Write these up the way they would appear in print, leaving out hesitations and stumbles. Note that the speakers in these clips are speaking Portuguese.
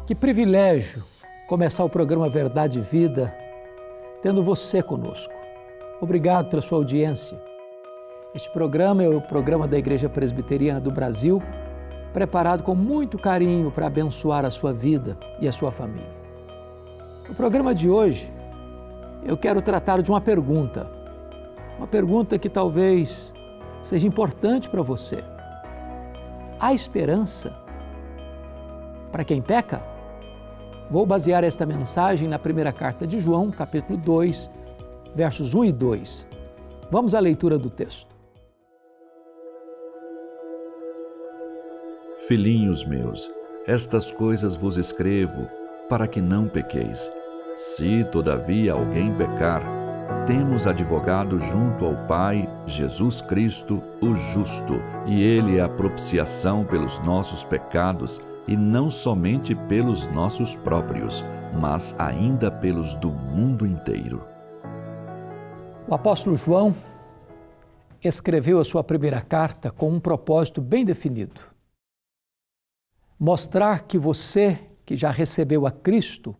Que privilégio começar o programa Verdade e Vida tendo você conosco. Obrigado pela sua audiência. Este programa é o programa da Igreja Presbiteriana do Brasil, preparado com muito carinho para abençoar a sua vida e a sua família. No programa de hoje, eu quero tratar de uma pergunta que talvez seja importante para você. Há esperança para quem peca? Vou basear esta mensagem na primeira carta de João, capítulo 2, versos 1 e 2. Vamos à leitura do texto. Filhinhos meus, estas coisas vos escrevo, para que não pequeis. Se, todavia, alguém pecar, temos advogado junto ao Pai, Jesus Cristo, o justo, e Ele é a propiciação pelos nossos pecados, e não somente pelos nossos próprios, mas ainda pelos do mundo inteiro. O apóstolo João escreveu a sua primeira carta com um propósito bem definido: mostrar que você, que já recebeu a Cristo,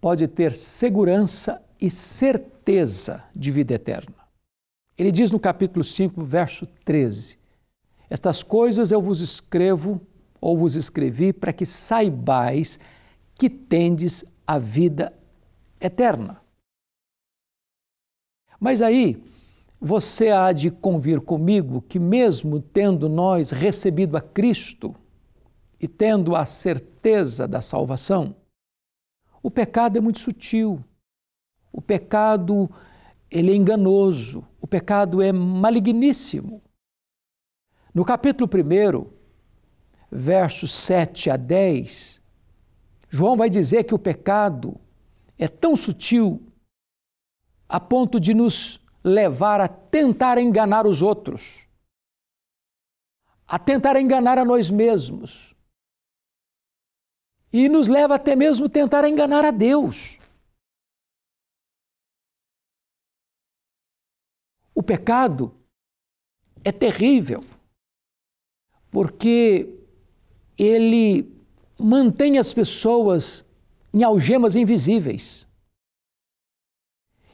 pode ter segurança e certeza de vida eterna. Ele diz no capítulo 5, verso 13: estas coisas eu vos escrevo ou vos escrevi para que saibais que tendes a vida eterna. Mas aí, você há de convir comigo que mesmo tendo nós recebido a Cristo e tendo a certeza da salvação, o pecado é muito sutil, o pecado ele é enganoso, o pecado é maligníssimo. No capítulo 1, versos 7 a 10, João vai dizer que o pecado é tão sutil a ponto de nos levar a tentar enganar os outros, a tentar enganar a nós mesmos, e nos leva até mesmo a tentar enganar a Deus. O pecado é terrível, porque ele mantém as pessoas em algemas invisíveis.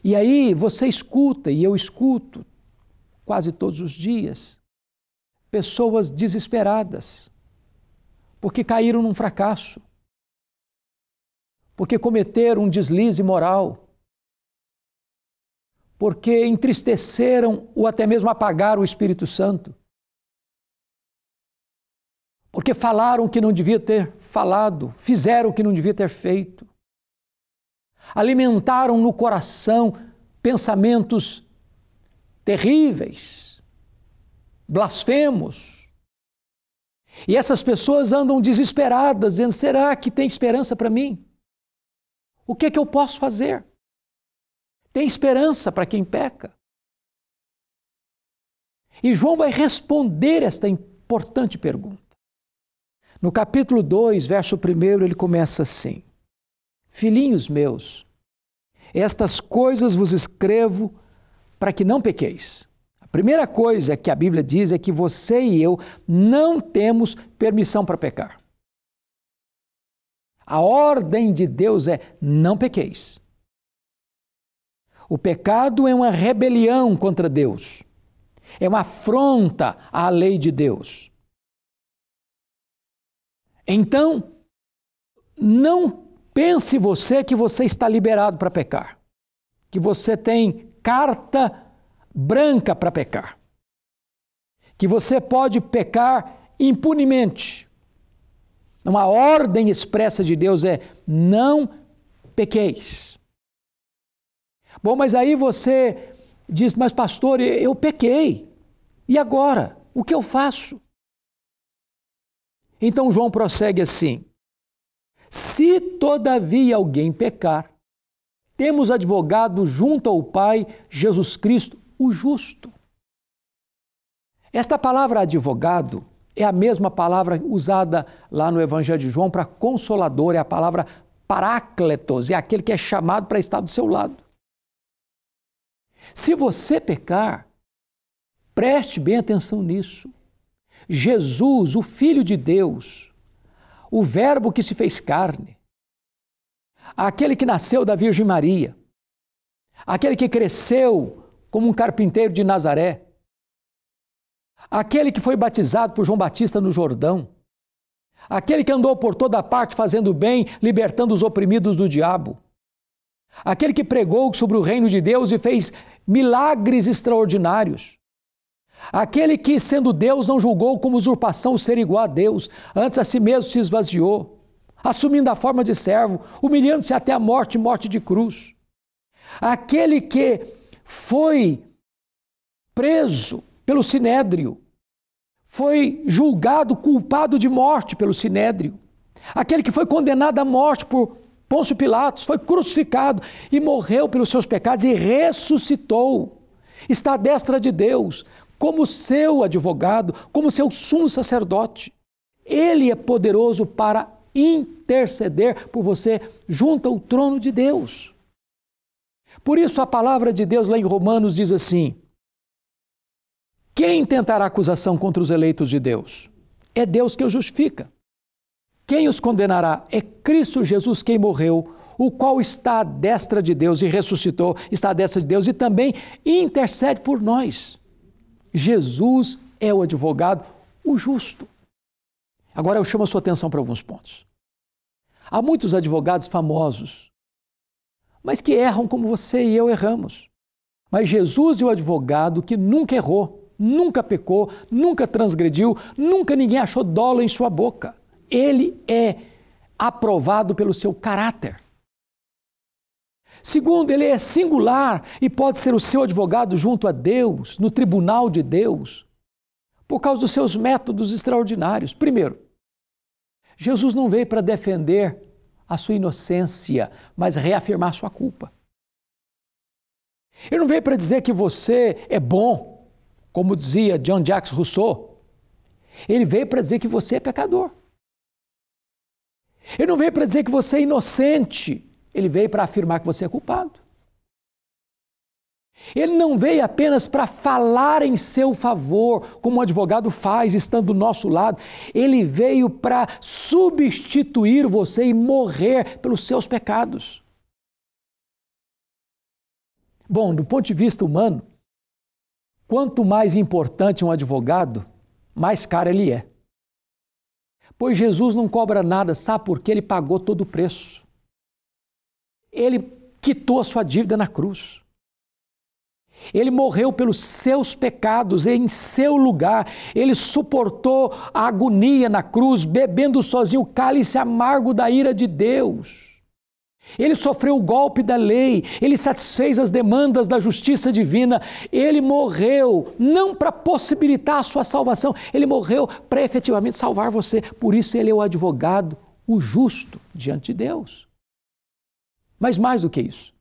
E aí você escuta, e eu escuto quase todos os dias, pessoas desesperadas, porque caíram num fracasso, porque cometeram um deslize moral, porque entristeceram ou até mesmo apagaram o Espírito Santo, porque falaram o que não devia ter falado, fizeram o que não devia ter feito, alimentaram no coração pensamentos terríveis, blasfemos. E essas pessoas andam desesperadas, dizendo: será que tem esperança para mim? O que é que eu posso fazer? Tem esperança para quem peca? E João vai responder esta importante pergunta. No capítulo 2, verso 1, ele começa assim: filhinhos meus, estas coisas vos escrevo para que não pequeis. A primeira coisa que a Bíblia diz é que você e eu não temos permissão para pecar. A ordem de Deus é: não pequeis. O pecado é uma rebelião contra Deus, é uma afronta à lei de Deus. Então, não pense você que você está liberado para pecar, que você tem carta branca para pecar, que você pode pecar impunemente. Uma ordem expressa de Deus é: não pequeis. Bom, mas aí você diz: mas pastor, eu pequei, e agora? O que eu faço? Então João prossegue assim: se todavia alguém pecar, temos advogado junto ao Pai, Jesus Cristo, o justo. Esta palavra advogado é a mesma palavra usada lá no Evangelho de João para consolador, é a palavra parácletos, é aquele que é chamado para estar do seu lado. Se você pecar, preste bem atenção nisso. Jesus, o Filho de Deus, o Verbo que se fez carne, aquele que nasceu da Virgem Maria, aquele que cresceu como um carpinteiro de Nazaré, aquele que foi batizado por João Batista no Jordão, aquele que andou por toda parte fazendo bem, libertando os oprimidos do diabo, aquele que pregou sobre o reino de Deus e fez milagres extraordinários, aquele que, sendo Deus, não julgou como usurpação ser igual a Deus, antes a si mesmo se esvaziou, assumindo a forma de servo, humilhando-se até a morte, morte de cruz. Aquele que foi preso pelo Sinédrio, foi julgado, culpado de morte pelo Sinédrio. Aquele que foi condenado à morte por Pôncio Pilatos, foi crucificado e morreu pelos seus pecados e ressuscitou. Está à destra de Deus, como seu advogado, como seu sumo sacerdote. Ele é poderoso para interceder por você junto ao trono de Deus. Por isso a palavra de Deus lá em Romanos diz assim: quem tentará acusação contra os eleitos de Deus? É Deus que os justifica. Quem os condenará? É Cristo Jesus quem morreu, o qual está à destra de Deus e ressuscitou, está à destra de Deus e também intercede por nós. Jesus é o advogado, o justo. Agora eu chamo a sua atenção para alguns pontos. Há muitos advogados famosos, mas que erram como você e eu erramos. Mas Jesus é o advogado que nunca errou, nunca pecou, nunca transgrediu, nunca ninguém achou dolo em sua boca. Ele é aprovado pelo seu caráter. Segundo, ele é singular e pode ser o seu advogado junto a Deus, no tribunal de Deus, por causa dos seus métodos extraordinários. Primeiro, Jesus não veio para defender a sua inocência, mas reafirmar sua culpa. Ele não veio para dizer que você é bom, como dizia John Jacques Rousseau. Ele veio para dizer que você é pecador. Ele não veio para dizer que você é inocente. Ele veio para afirmar que você é culpado. Ele não veio apenas para falar em seu favor, como um advogado faz, estando do nosso lado. Ele veio para substituir você e morrer pelos seus pecados. Bom, do ponto de vista humano, quanto mais importante um advogado, mais caro ele é. Pois Jesus não cobra nada, sabe por quê? Ele pagou todo o preço. Ele quitou a sua dívida na cruz. Ele morreu pelos seus pecados em seu lugar. Ele suportou a agonia na cruz, bebendo sozinho o cálice amargo da ira de Deus. Ele sofreu o golpe da lei, ele satisfez as demandas da justiça divina. Ele morreu não para possibilitar a sua salvação, ele morreu para efetivamente salvar você. Por isso ele é o advogado, o justo diante de Deus. Mas mais do que isso,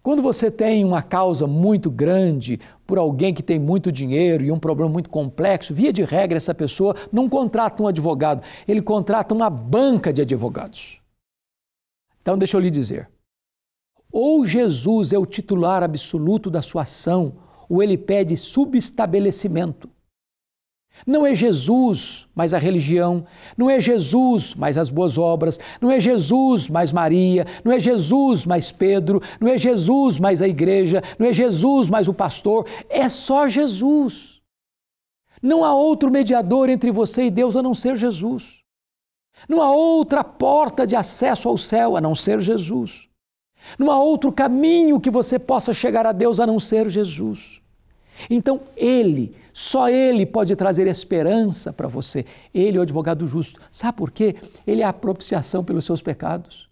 quando você tem uma causa muito grande por alguém que tem muito dinheiro e um problema muito complexo, via de regra essa pessoa não contrata um advogado, ele contrata uma banca de advogados. Então deixa eu lhe dizer, ou Jesus é o titular absoluto da sua ação, ou ele pede subestabelecimento. Não é Jesus, mas a religião, não é Jesus, mas as boas obras, não é Jesus, mais Maria, não é Jesus, mais Pedro, não é Jesus, mais a igreja, não é Jesus, mais o pastor, é só Jesus. Não há outro mediador entre você e Deus a não ser Jesus. Não há outra porta de acesso ao céu a não ser Jesus. Não há outro caminho que você possa chegar a Deus a não ser Jesus. Então, só Ele pode trazer esperança para você. Ele é o advogado justo. Sabe por quê? Ele é a propiciação pelos seus pecados.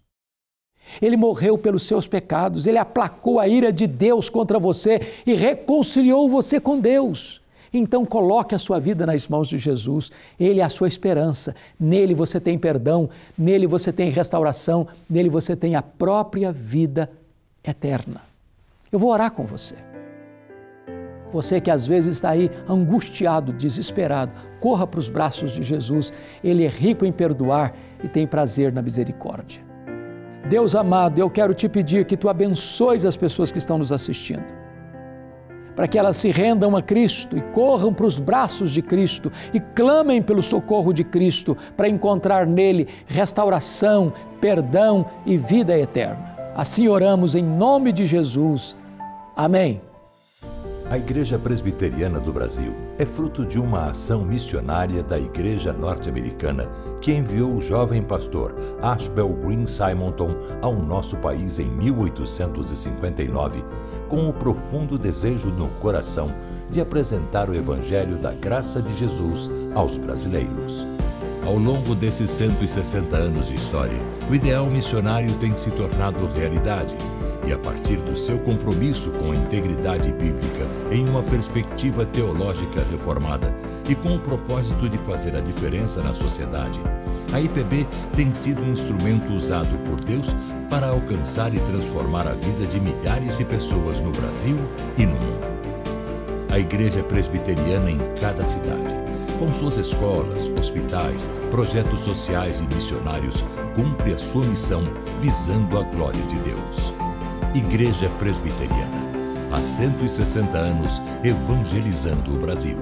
Ele morreu pelos seus pecados. Ele aplacou a ira de Deus contra você e reconciliou você com Deus. Então, coloque a sua vida nas mãos de Jesus. Ele é a sua esperança. Nele você tem perdão, nele você tem restauração, nele você tem a própria vida eterna. Eu vou orar com você. Você que às vezes está aí angustiado, desesperado, corra para os braços de Jesus. Ele é rico em perdoar e tem prazer na misericórdia. Deus amado, eu quero te pedir que Tu abençoes as pessoas que estão nos assistindo, para que elas se rendam a Cristo e corram para os braços de Cristo e clamem pelo socorro de Cristo para encontrar nele restauração, perdão e vida eterna. Assim oramos em nome de Jesus. Amém. A Igreja Presbiteriana do Brasil é fruto de uma ação missionária da Igreja Norte-Americana que enviou o jovem pastor Ashbel Green Simonton ao nosso país em 1859, com o profundo desejo no coração de apresentar o Evangelho da graça de Jesus aos brasileiros. Ao longo desses 160 anos de história, o ideal missionário tem se tornado realidade. E a partir do seu compromisso com a integridade bíblica em uma perspectiva teológica reformada e com o propósito de fazer a diferença na sociedade, a IPB tem sido um instrumento usado por Deus para alcançar e transformar a vida de milhares de pessoas no Brasil e no mundo. A Igreja Presbiteriana em cada cidade, com suas escolas, hospitais, projetos sociais e missionários, cumpre a sua missão visando a glória de Deus. Igreja Presbiteriana, há 160 anos, evangelizando o Brasil.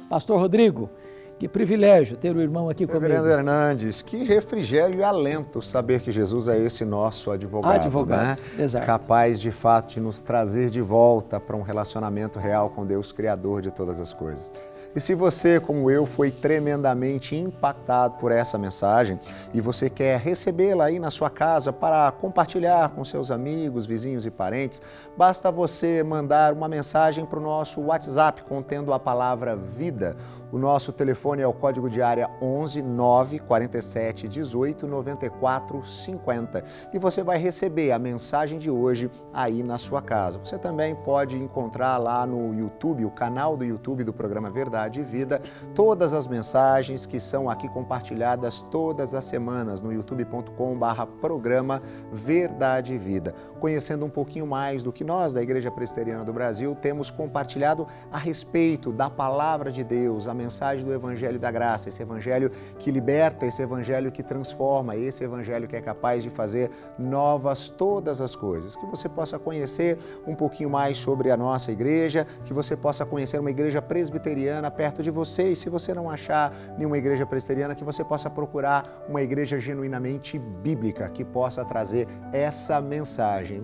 Pastor Rodrigo, que privilégio ter o irmão aqui comigo. Reverendo Hernandes, que refrigério e alento saber que Jesus é esse nosso advogado, né? Exato. Capaz de fato de nos trazer de volta para um relacionamento real com Deus, Criador de todas as coisas. E se você, como eu, foi tremendamente impactado por essa mensagem e você quer recebê-la aí na sua casa para compartilhar com seus amigos, vizinhos e parentes, basta você mandar uma mensagem para o nosso WhatsApp contendo a palavra vida. O nosso telefone é o código de área 11 9 47 18 94 50 e você vai receber a mensagem de hoje aí na sua casa. Você também pode encontrar lá no YouTube, o canal do YouTube do programa Verdade e Vida, todas as mensagens que são aqui compartilhadas todas as semanas no youtube.com/programa Verdade e Vida. Conhecendo um pouquinho mais do que nós da Igreja Presbiteriana do Brasil temos compartilhado a respeito da palavra de Deus, a mensagem do Evangelho da Graça, esse Evangelho que liberta, esse Evangelho que transforma, esse Evangelho que é capaz de fazer novas todas as coisas. Que você possa conhecer um pouquinho mais sobre a nossa igreja, que você possa conhecer uma igreja presbiteriana perto de você e se você não achar nenhuma igreja presbiteriana, que você possa procurar uma igreja genuinamente bíblica que possa trazer essa mensagem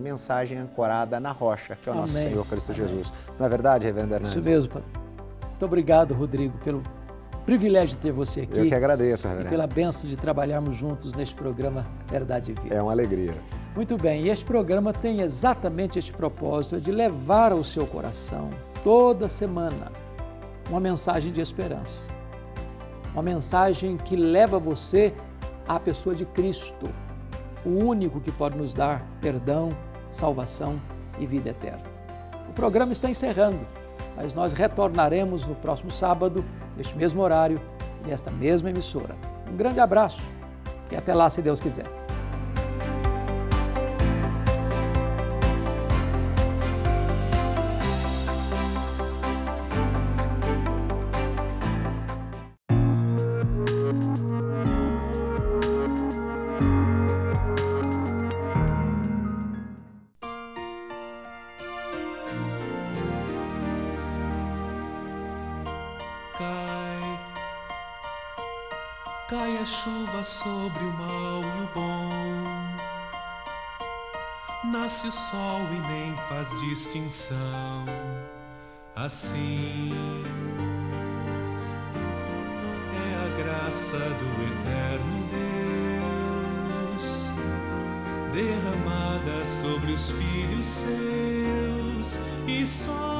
ancorada na rocha, que é o nosso Senhor Cristo Jesus. Não é verdade, Reverendo Hernandes? Isso mesmo, Padre. Muito obrigado, Rodrigo, pelo privilégio de ter você aqui. Eu que agradeço, Reverendo. E pela bênção de trabalharmos juntos neste programa Verdade e Vida. É uma alegria. Muito bem, e este programa tem exatamente este propósito, de levar ao seu coração, toda semana, uma mensagem de esperança. Uma mensagem que leva você à pessoa de Cristo, o único que pode nos dar perdão, salvação e vida eterna. O programa está encerrando, mas nós retornaremos no próximo sábado, neste mesmo horário, nesta mesma emissora. Um grande abraço e até lá, se Deus quiser. Cai a chuva sobre o mal e o bom, nasce o sol e nem faz distinção. Assim é a graça do eterno Deus, derramada sobre os filhos seus, e só